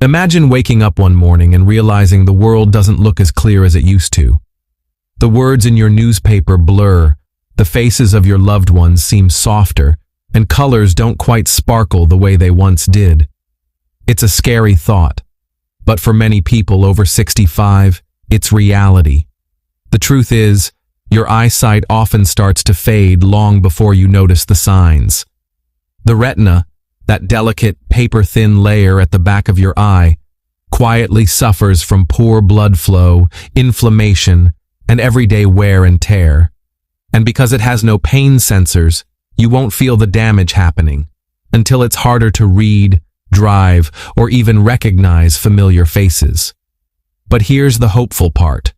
Imagine waking up one morning and realizing the world doesn't look as clear as it used to. The words in your newspaper blur, the faces of your loved ones seem softer, and colors don't quite sparkle the way they once did. It's a scary thought, but for many people over 65, it's reality. The truth is, your eyesight often starts to fade long before you notice the signs. The retina, that delicate, paper-thin layer at the back of your eye, quietly suffers from poor blood flow, inflammation, and everyday wear and tear. And because it has no pain sensors, you won't feel the damage happening until it's harder to read, drive, or even recognize familiar faces. But here's the hopeful part.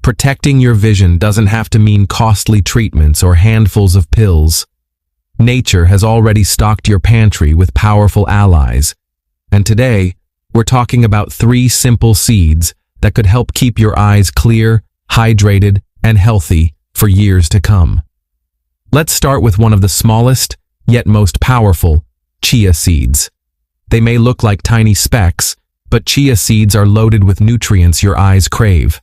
Protecting your vision doesn't have to mean costly treatments or handfuls of pills. Nature has already stocked your pantry with powerful allies, and today, we're talking about 3 simple seeds that could help keep your eyes clear, hydrated, and healthy for years to come. Let's start with one of the smallest, yet most powerful, chia seeds. They may look like tiny specks, but chia seeds are loaded with nutrients your eyes crave.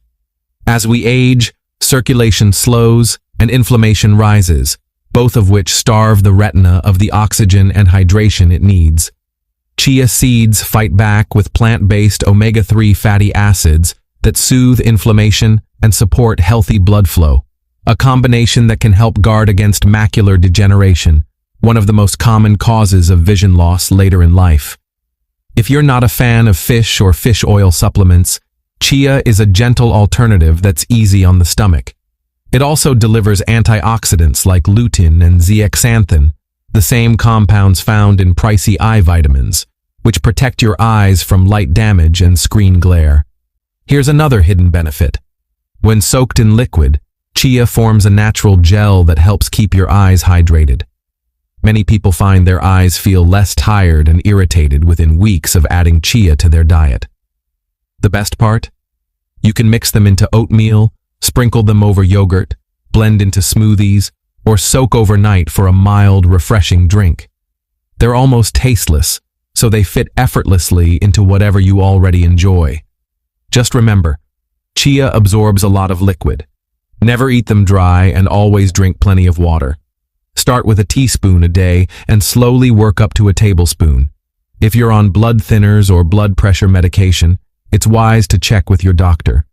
As we age, circulation slows and inflammation rises, both of which starve the retina of the oxygen and hydration it needs. Chia seeds fight back with plant-based omega-3 fatty acids that soothe inflammation and support healthy blood flow, a combination that can help guard against macular degeneration, one of the most common causes of vision loss later in life. If you're not a fan of fish or fish oil supplements, chia is a gentle alternative that's easy on the stomach. It also delivers antioxidants like lutein and zeaxanthin, the same compounds found in pricey eye vitamins, which protect your eyes from light damage and screen glare. Here's another hidden benefit. When soaked in liquid, chia forms a natural gel that helps keep your eyes hydrated. Many people find their eyes feel less tired and irritated within weeks of adding chia to their diet. The best part? You can mix them into oatmeal, sprinkle them over yogurt, blend into smoothies, or soak overnight for a mild, refreshing drink. They're almost tasteless, so they fit effortlessly into whatever you already enjoy. Just remember, chia absorbs a lot of liquid. Never eat them dry and always drink plenty of water. Start with a teaspoon a day and slowly work up to a tablespoon. If you're on blood thinners or blood pressure medication, it's wise to check with your doctor.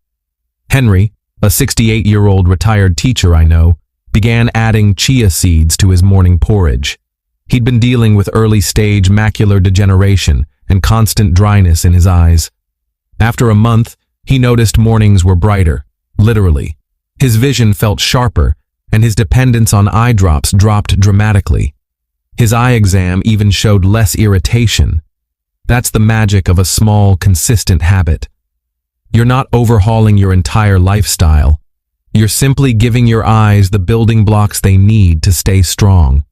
Henry, a 68-year-old retired teacher I know, began adding chia seeds to his morning porridge. He'd been dealing with early-stage macular degeneration and constant dryness in his eyes. After a month, he noticed mornings were brighter, literally. His vision felt sharper, and his dependence on eye drops dropped dramatically. His eye exam even showed less irritation. That's the magic of a small, consistent habit. You're not overhauling your entire lifestyle. You're simply giving your eyes the building blocks they need to stay strong.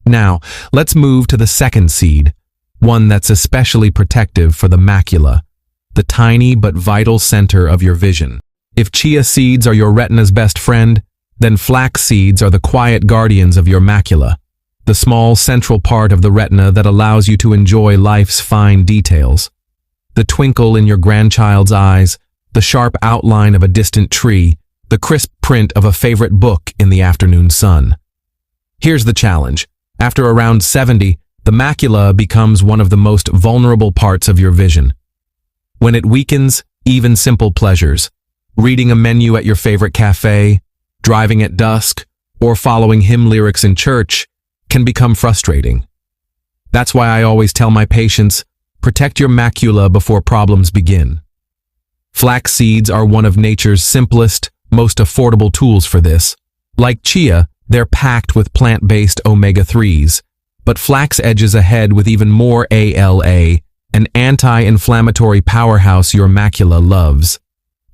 Now, let's move to the second seed, one that's especially protective for the macula, the tiny but vital center of your vision. If chia seeds are your retina's best friend, then flax seeds are the quiet guardians of your macula, the small central part of the retina that allows you to enjoy life's fine details. The twinkle in your grandchild's eyes, the sharp outline of a distant tree, the crisp print of a favorite book in the afternoon sun. Here's the challenge. After around 70, the macula becomes one of the most vulnerable parts of your vision. When it weakens, even simple pleasures, reading a menu at your favorite cafe, driving at dusk, or following hymn lyrics in church, can become frustrating. That's why I always tell my patients, protect your macula before problems begin. Flax seeds are one of nature's simplest, most affordable tools for this. Like chia, they're packed with plant-based omega-3s, but flax edges ahead with even more ALA, an anti-inflammatory powerhouse your macula loves.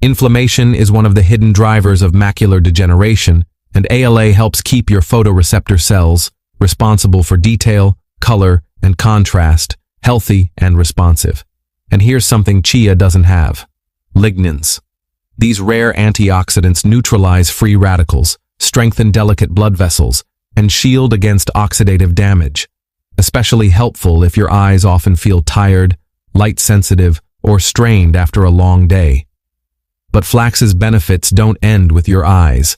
Inflammation is one of the hidden drivers of macular degeneration, and ALA helps keep your photoreceptor cells, responsible for detail, color, and contrast, healthy and responsive. And here's something chia doesn't have: lignans. These rare antioxidants neutralize free radicals, strengthen delicate blood vessels, and shield against oxidative damage. Especially helpful if your eyes often feel tired, light-sensitive, or strained after a long day. But flax's benefits don't end with your eyes.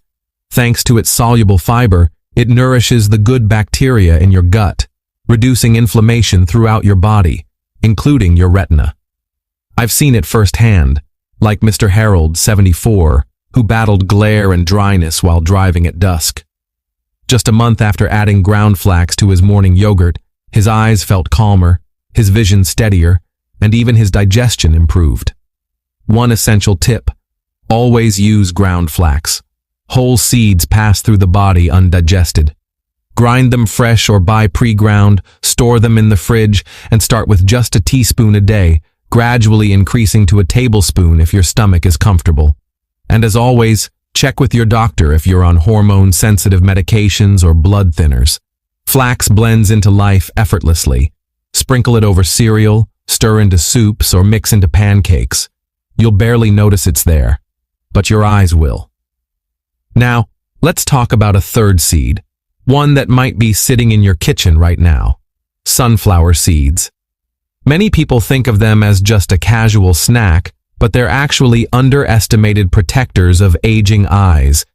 Thanks to its soluble fiber, it nourishes the good bacteria in your gut, reducing inflammation throughout your body, including your retina. I've seen it firsthand, like Mr. Harold, 74, who battled glare and dryness while driving at dusk. Just a month after adding ground flax to his morning yogurt, his eyes felt calmer, his vision steadier, and even his digestion improved. One essential tip: always use ground flax. Whole seeds pass through the body undigested. Grind them fresh or buy pre-ground, store them in the fridge, and start with just a teaspoon a day, gradually increasing to a tablespoon if your stomach is comfortable. And as always, check with your doctor if you're on hormone-sensitive medications or blood thinners. Flax blends into life effortlessly. Sprinkle it over cereal, stir into soups, or mix into pancakes. You'll barely notice it's there, but your eyes will. Now, let's talk about a third seed, one that might be sitting in your kitchen right now: sunflower seeds. Many people think of them as just a casual snack, but they're actually underestimated protectors of aging eyes,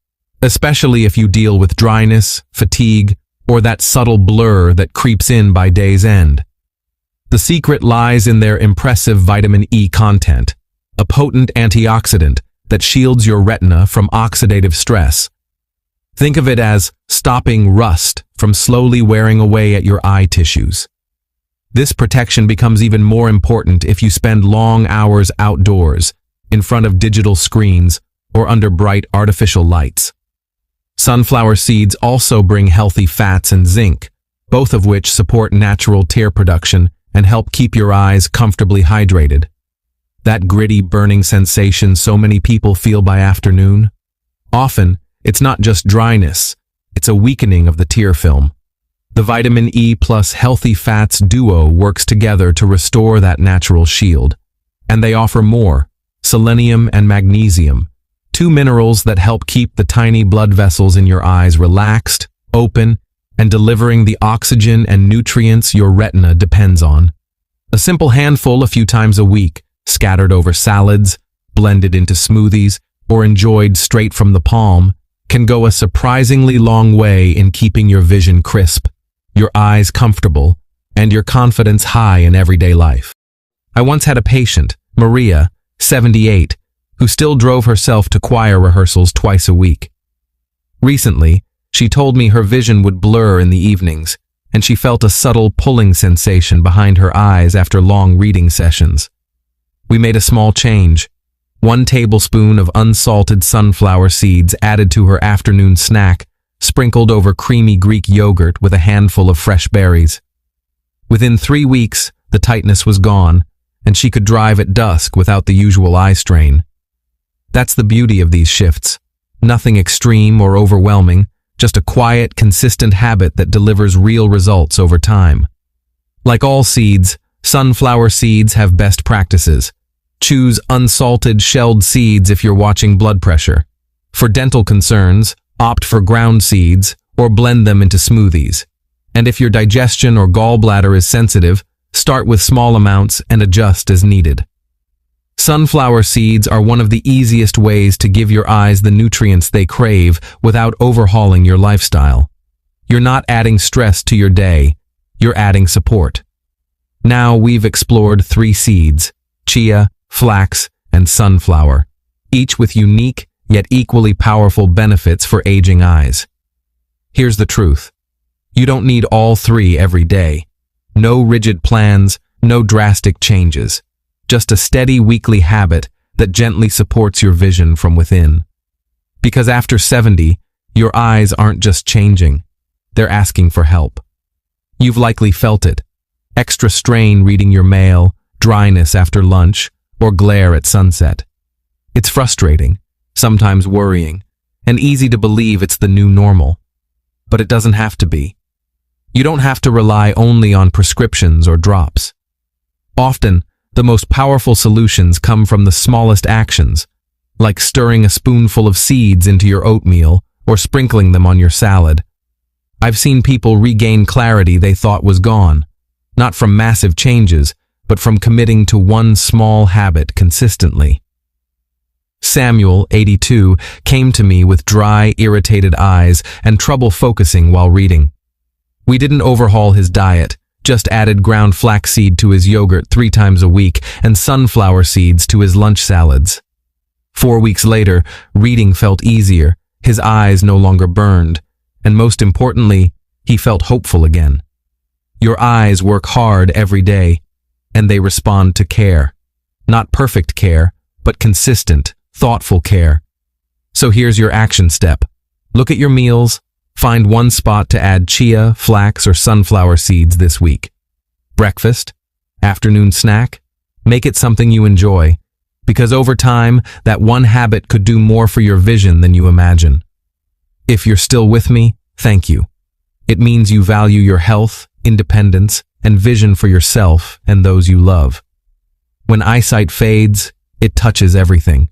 especially if you deal with dryness, fatigue, or that subtle blur that creeps in by day's end. The secret lies in their impressive vitamin E content, a potent antioxidant that shields your retina from oxidative stress. Think of it as stopping rust from slowly wearing away at your eye tissues. This protection becomes even more important if you spend long hours outdoors, in front of digital screens, or under bright artificial lights. Sunflower seeds also bring healthy fats and zinc, both of which support natural tear production and help keep your eyes comfortably hydrated. That gritty, burning sensation so many people feel by afternoon? Often, it's not just dryness, it's a weakening of the tear film. The vitamin E plus healthy fats duo works together to restore that natural shield. And they offer more: selenium and magnesium, two minerals that help keep the tiny blood vessels in your eyes relaxed, open, and delivering the oxygen and nutrients your retina depends on. A simple handful a few times a week, scattered over salads, blended into smoothies, or enjoyed straight from the palm, can go a surprisingly long way in keeping your vision crisp, your eyes comfortable, and your confidence high in everyday life. I once had a patient, Maria, 78, who still drove herself to choir rehearsals twice a week. Recently, she told me her vision would blur in the evenings, and she felt a subtle pulling sensation behind her eyes after long reading sessions. We made a small change: 1 tablespoon of unsalted sunflower seeds added to her afternoon snack, sprinkled over creamy Greek yogurt with a handful of fresh berries. Within 3 weeks, the tightness was gone, and she could drive at dusk without the usual eye strain. That's the beauty of these shifts. Nothing extreme or overwhelming, just a quiet, consistent habit that delivers real results over time. Like all seeds, sunflower seeds have best practices. Choose unsalted, shelled seeds if you're watching blood pressure. For dental concerns, opt for ground seeds or blend them into smoothies. And if your digestion or gallbladder is sensitive, start with small amounts and adjust as needed. Sunflower seeds are one of the easiest ways to give your eyes the nutrients they crave without overhauling your lifestyle. You're not adding stress to your day, you're adding support. Now we've explored 3 seeds: chia, flax, and sunflower, each with unique yet equally powerful benefits for aging eyes. Here's the truth: you don't need all 3 every day. No rigid plans, no drastic changes. Just a steady weekly habit that gently supports your vision from within. Because after 70, your eyes aren't just changing, they're asking for help. You've likely felt it: extra strain reading your mail, dryness after lunch, or glare at sunset. It's frustrating, sometimes worrying, and easy to believe it's the new normal. But it doesn't have to be. You don't have to rely only on prescriptions or drops. Often, the most powerful solutions come from the smallest actions, like stirring a spoonful of seeds into your oatmeal or sprinkling them on your salad. I've seen people regain clarity they thought was gone, not from massive changes, but from committing to one small habit consistently. Samuel, 82, came to me with dry, irritated eyes and trouble focusing while reading. We didn't overhaul his diet, just added ground flaxseed to his yogurt 3 times a week and sunflower seeds to his lunch salads. 4 weeks later, reading felt easier, his eyes no longer burned, and most importantly, he felt hopeful again. Your eyes work hard every day, and they respond to care. Not perfect care, but consistent, thoughtful care. So here's your action step. Look at your meals, find one spot to add chia, flax, or sunflower seeds this week. Breakfast? Afternoon snack? Make it something you enjoy, because over time, that one habit could do more for your vision than you imagine. If you're still with me, thank you. It means you value your health, independence, and vision for yourself and those you love. When eyesight fades, it touches everything.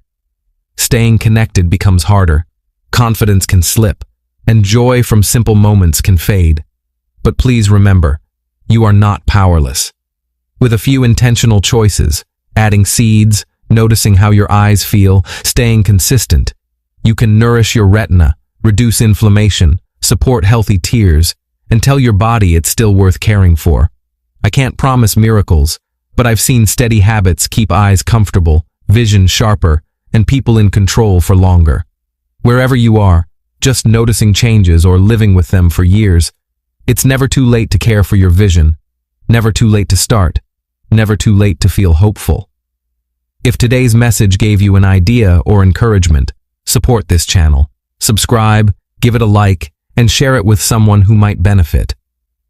Staying connected becomes harder, confidence can slip, and joy from simple moments can fade. But please remember, you are not powerless. With a few intentional choices, adding seeds, noticing how your eyes feel, staying consistent, you can nourish your retina, reduce inflammation, support healthy tears, and tell your body it's still worth caring for. I can't promise miracles, but I've seen steady habits keep eyes comfortable, vision sharper, and people in control for longer. Wherever you are, just noticing changes or living with them for years, it's never too late to care for your vision, never too late to start, never too late to feel hopeful. If today's message gave you an idea or encouragement, support this channel. Subscribe, give it a like, and share it with someone who might benefit.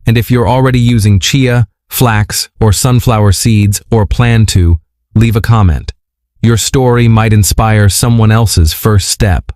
And if you're already using chia, flax, or sunflower seeds or plan to, leave a comment. Your story might inspire someone else's first step.